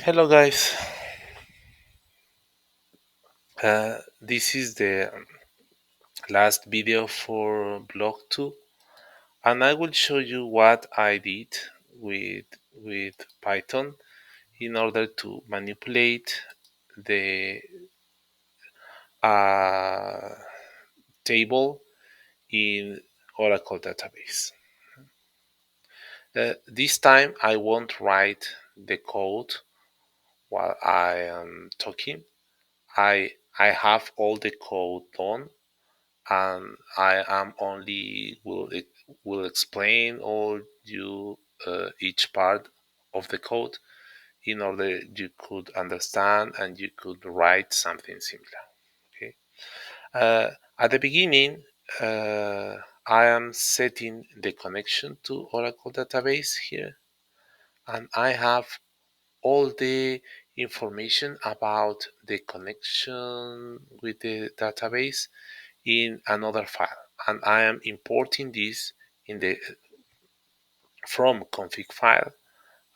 Hello guys, this is the last video for blog 2 and I will show you what I did with Python in order to manipulate the uh, table in Oracle database. This time I won't write the code while I am talking. I have all the code done and I am only will explain all you each part of the code in order you could understand and you could write something similar. Okay. At the beginning, uh, I am setting the connection to Oracle database here, and I have all the information about the connection with the database in another file, and I am importing this in the from config file,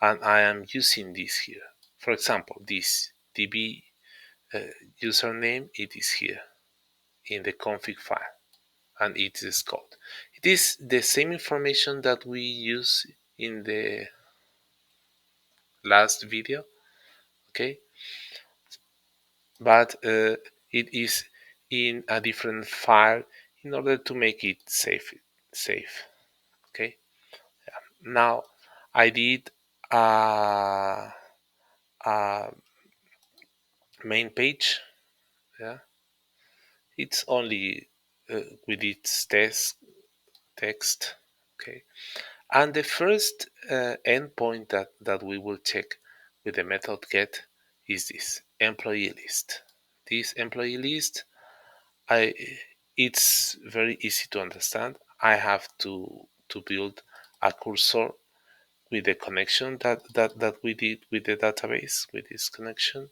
and I am using this here. For example, this db username, it is here in the config file and it is code. It is the same information that we use in the last video, okay, but it is in a different file in order to make it safe. Okay. Now I did a main page. Yeah, it's only with its text. Okay, and the first endpoint that we will check with the method get is this employee list. This employee list, I it's very easy to understand. I have to build a cursor with the connection that we did with the database with this connection,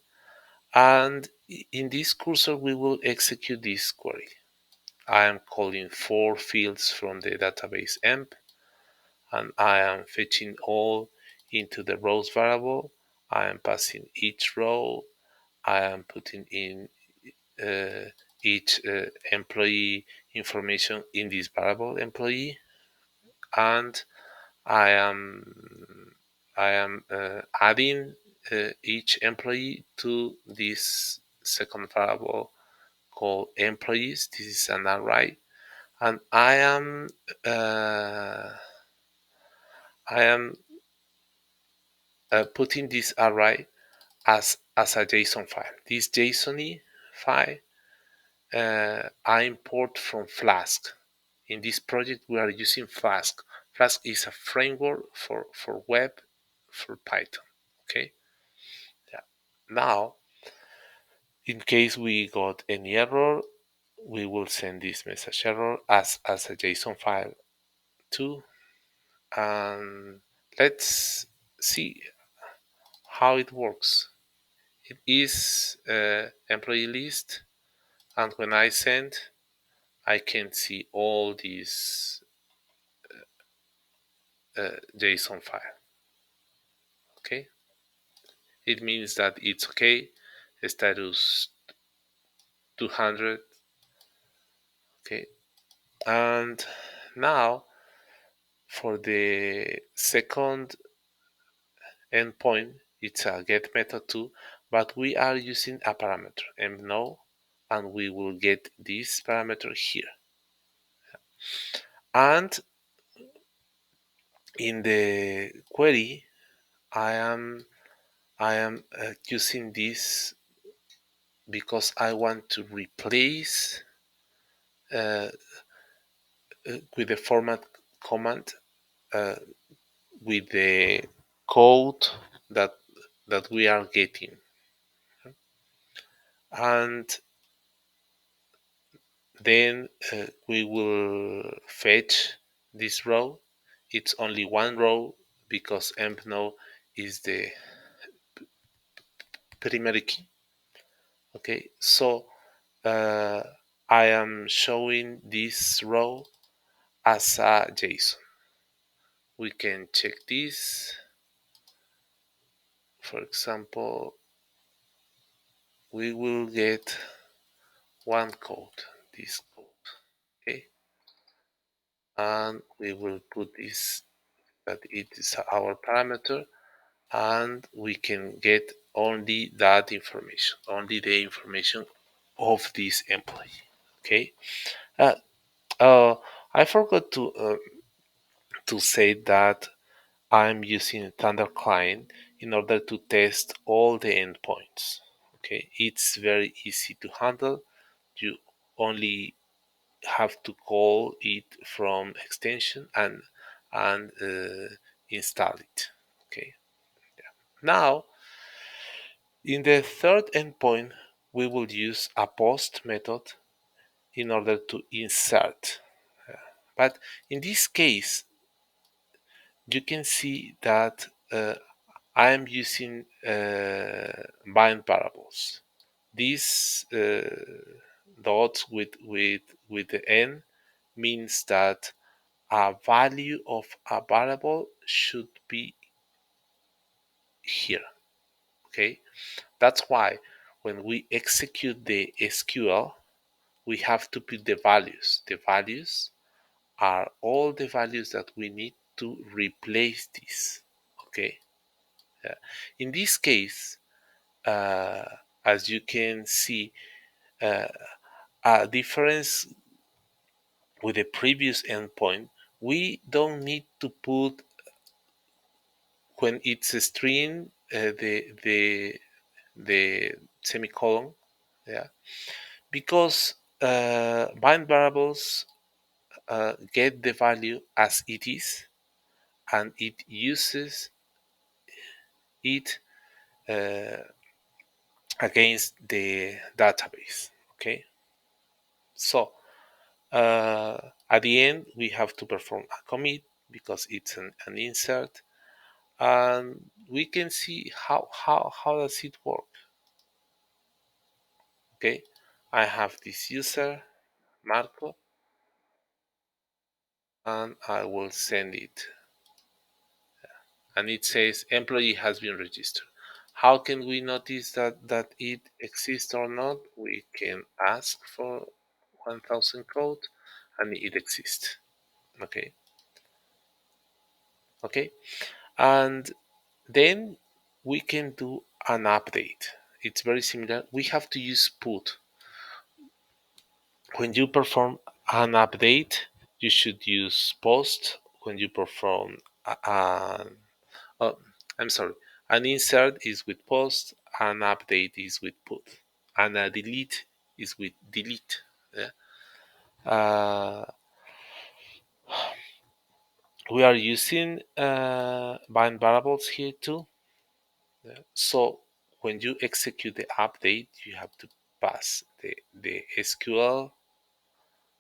and in this cursor we will execute this query. I am calling 4 fields from the database emp, and I am fetching all into the rows variable. I am passing each row. I am putting in uh, each employee information in this variable employee, and I am adding each employee to this second variable called employees. This is an array, and uh, I am putting this array as a JSON file. This JSON file I import from Flask. In this project, we are using Flask. Flask is a framework for web for Python. Okay. Yeah. Now, in case we got any error, we will send this message error as a JSON file too. And let's see how it works. It is employee list, and when I send, I can see all these JSON file. Okay, it means that it's okay. Status 200. Okay, and now for the second endpoint, it's a get method too, but we are using a parameter no, and we will get this parameter here. And in the query, I am using this because I want to replace uh, with the format command uh, with the code that we are getting, and then we will fetch this row. It's only one row because emp no is the primary key. Okay, so uh, I am showing this row as a JSON. We can check this For example, we will get one code, this code, okay, and we will put this that it is our parameter, and we can get only that information, only the information of this employee. Okay. Uh, uh, I forgot to say that I'm using standard client in order to test all the endpoints. Okay, it's very easy to handle. You only have to call it from extension and install it. Okay. Now, in the third endpoint, we will use a post method in order to insert. But in this case, you can see that I am using bind variables. These dots with the n means that a value of a variable should be here. Okay, that's why when we execute the SQL, we have to put the values. The values are all the values that we need to replace this. Okay, yeah. In this case, uh, as you can see, uh, a difference with the previous endpoint, we don't need to put when it's a string the semicolon, yeah, because bind variables get the value as it is, and it uses it uh, against the database. Okay, so at the end we have to perform a commit because it's an insert, and we can see how does it work. Okay, I have this user Marco, and I will send it, and it says employee has been registered. How can we notice that it exists or not? We can ask for 1000 code, and it exists. Okay, okay, and then we can do an update. It's very similar. We have to use put. When you perform an update, you should use post. When you perform oh, I'm sorry, an insert is with post, an update is with put, and a delete is with delete. Yeah? Uh, we are using bind variables here too. Yeah? So when you execute the update, you have to pass the SQL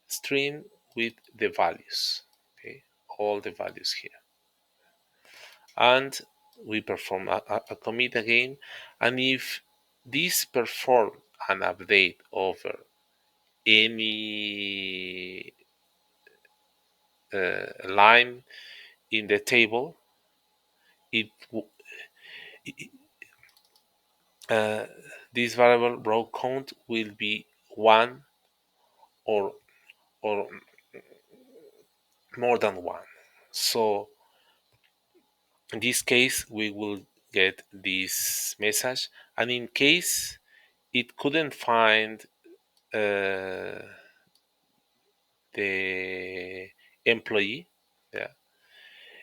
string with the values. Okay, all the values here, and we perform a commit again. And if this perform an update over any line in the table, it uh, this variable row count will be one or or more than one. So in this case, we will get this message, and in case it couldn't find the employee, yeah,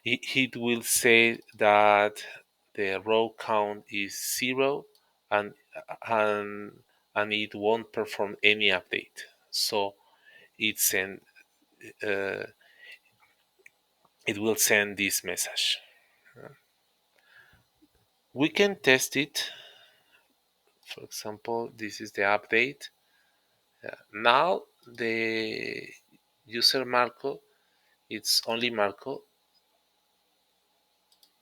it will say that the row count is 0, and and and it won't perform any update. So it send uh, it will send this message. We can test it. For example, this is the update. Now the user Marco, it's only Marco.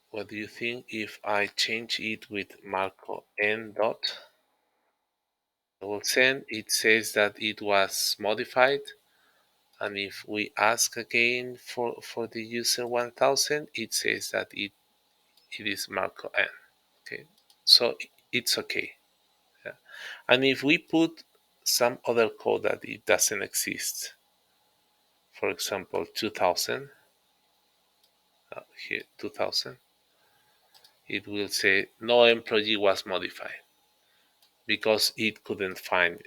What do you think if I change it with Marco n dot? I will send. It says that it was modified, and if we ask again for the user 1000, it says that it is Marco n. Okay. So it's okay. Yeah. And if we put some other code that it doesn't exist, for example 2000, here 2000, it will say no employee was modified because it couldn't find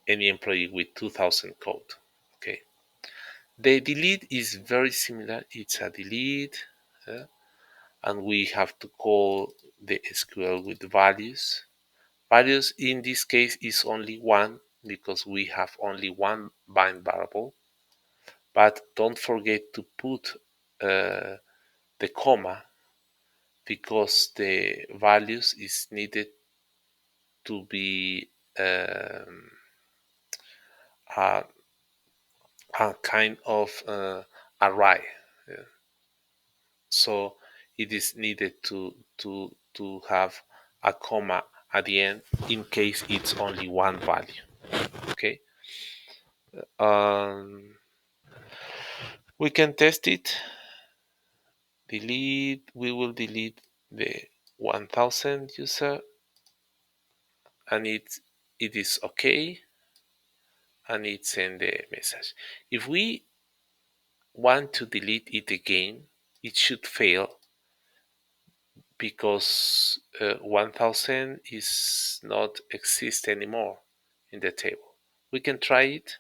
any employee with 2000 code. Okay. The delete is very similar. It's a delete, and we have to call the SQL with values. Values in this case is only one because we have only one bind variable. But don't forget to put the comma because the values is needed to be a, a kind of array. Yeah. So it is needed to have a comma at the end in case it's only one value. Okay. We can test it. Delete. We will delete the 1000 user, and it is okay, and it send the message. If we want to delete it again, it should fail because 1000 is not exist anymore in the table. We can try it,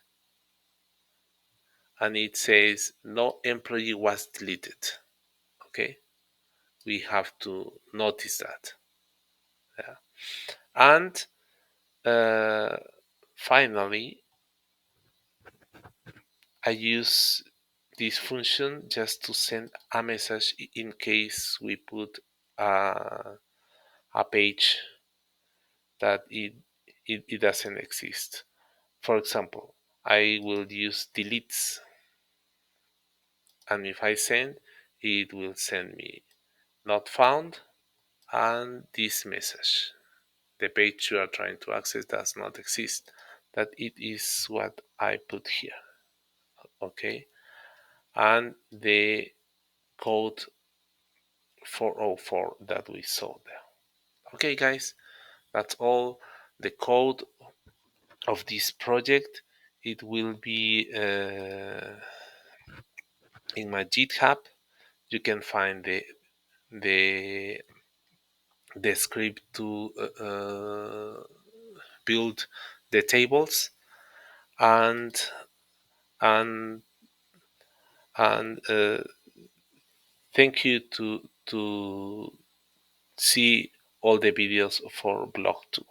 and it says no employee was deleted. Okay, we have to notice that. Yeah. And finally, I use this function just to send a message in case we put a page that it doesn't exist. For example, I will use deletes, and if I send, it will send me not found and this message. The page you are trying to access does not exist. That it is what I put here. Okay, and the code 404 that we saw there. Okay, guys, that's all the code of this project. It will be in my GitHub. You can find the the script to build the tables, and and and thank you to see all the videos for blog 2.